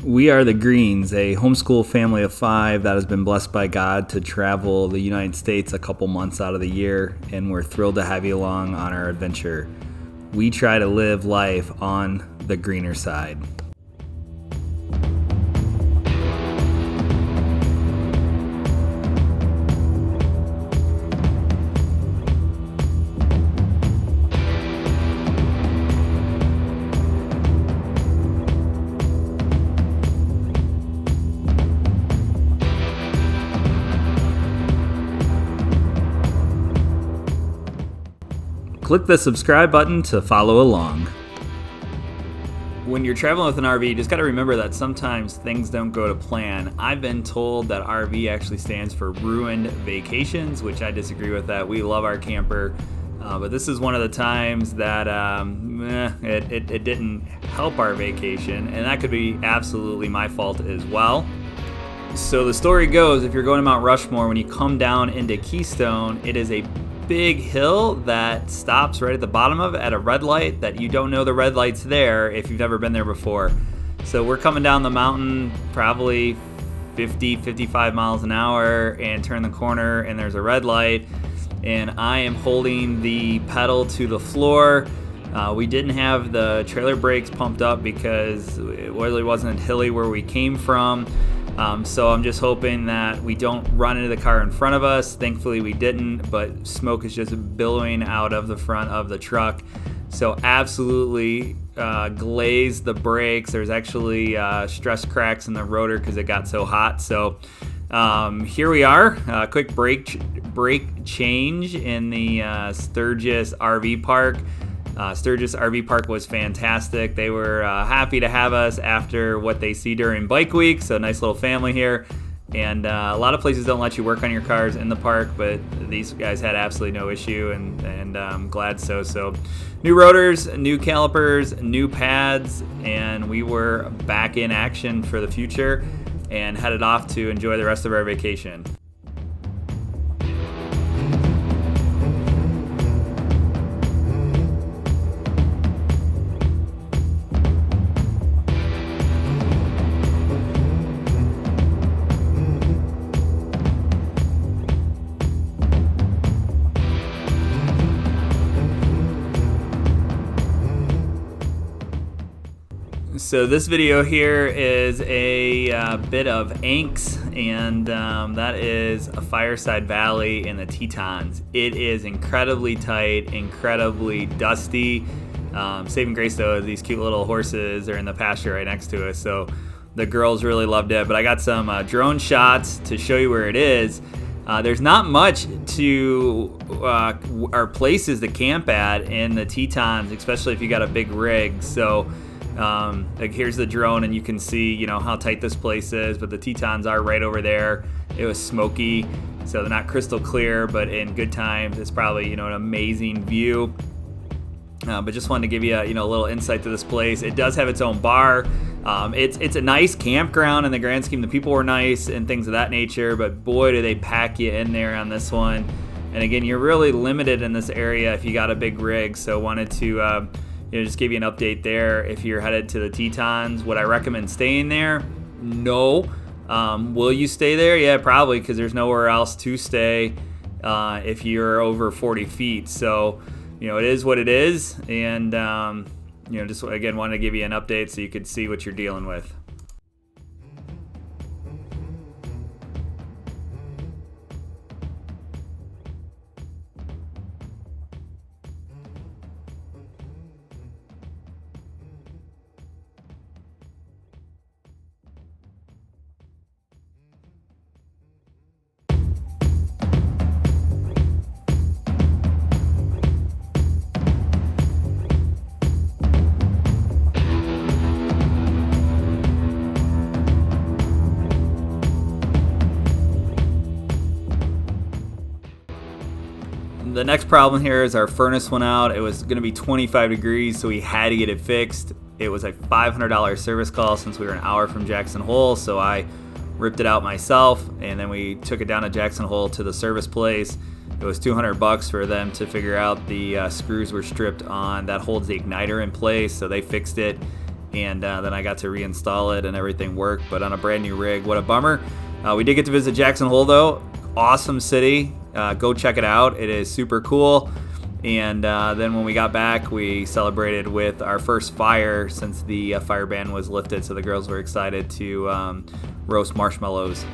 We are the Greens, a homeschool family of 5 that has been blessed by God to travel the United States a couple months out of the year, and we're thrilled to have you along on our adventure. We try to live life on the greener side. Click the subscribe button to follow along. When you're traveling with an RV, you just got to remember that sometimes things don't go to plan. I've been told that RV actually stands for ruined vacations, which I disagree with that. We love our camper, but this is one of the times that it didn't help our vacation, and that could be absolutely my fault as well. So the story goes, if you're going to Mount Rushmore, when you come down into Keystone, it is a big hill that stops right at the bottom of it at a red light that you don't know the red light's there if you've never been there before. So we're coming down the mountain probably 55 miles an hour and turn the corner and there's a red light and I am holding the pedal to the floor. We didn't have the trailer brakes pumped up because it really wasn't hilly where we came from. So I'm just hoping that we don't run into the car in front of us. Thankfully we didn't, but smoke is just billowing out of the front of the truck. So absolutely glazed the brakes. There's actually stress cracks in the rotor because it got so hot. So here we are, quick brake change in the Sturgis RV Park. Sturgis RV Park was fantastic. They were happy to have us after what they see during bike week, so nice little family here. And a lot of places don't let you work on your cars in the park, but these guys had absolutely no issue, and I'm glad so. So new rotors, new calipers, new pads, and we were back in action for the future and headed off to enjoy the rest of our vacation. So this video here is a bit of Anks, and that is a Fireside Valley in the Tetons. It is incredibly tight, incredibly dusty. Saving grace though is these cute little horses are in the pasture right next to us, so the girls really loved it. But I got some drone shots to show you where it is. There's not much to our places to camp at in the Tetons, especially if you got a big rig. So like here's the drone and you can see how tight this place is, but the Tetons are right over there. It was smoky, so they're not crystal clear, but in good times it's probably an amazing view. But just wanted to give you a little insight to this place. It does have its own bar. It's a nice campground in the grand scheme. The people were nice and things of that nature, but boy do they pack you in there on this one. And again, you're really limited in this area if you got a big rig, so wanted to just give you an update there. If you're headed to the Tetons, would I recommend staying there? No. Will you stay there? Yeah, probably, because there's nowhere else to stay if you're over 40 feet. So, it is what it is. And, just again, wanted to give you an update so you could see what you're dealing with. The next problem here is our furnace went out. It was going to be 25 degrees, so we had to get it fixed. It was a $500 service call since we were an hour from Jackson Hole, so I ripped it out myself, and then we took it down to Jackson Hole to the service place. It was $200 for them to figure out the screws were stripped on that holds the igniter in place, so they fixed it. and then I got to reinstall it and everything worked, but on a brand new rig. What a bummer. We did get to visit Jackson Hole though. Awesome city. Go check it out. It is super cool. And then when we got back, we celebrated with our first fire since the fire ban was lifted, so the girls were excited to roast marshmallows